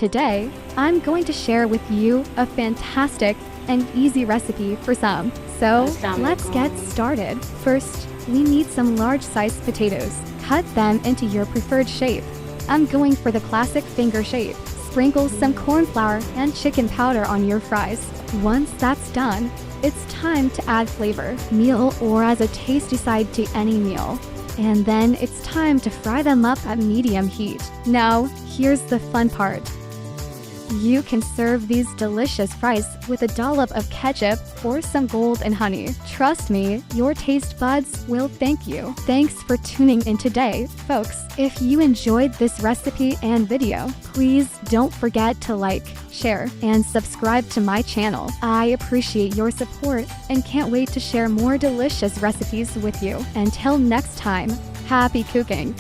Today, I'm going to share with you a fantastic and easy recipe for some. So, let's get started. First, we need some large-sized potatoes. Cut them into your preferred shape. I'm going for the classic finger shape. Sprinkle some corn flour and chicken powder on your fries. Once that's done, it's time to add flavor, meal or as a tasty side to any meal. And then it's time to fry them up at medium heat. Now, here's the fun part. You can serve these delicious fries with a dollop of ketchup or some golden honey. Trust me, your taste buds will thank you. Thanks for tuning in today, folks. If you enjoyed this recipe and video, please don't forget to like, share, and subscribe to my channel. I appreciate your support and can't wait to share more delicious recipes with you. Until next time, happy cooking!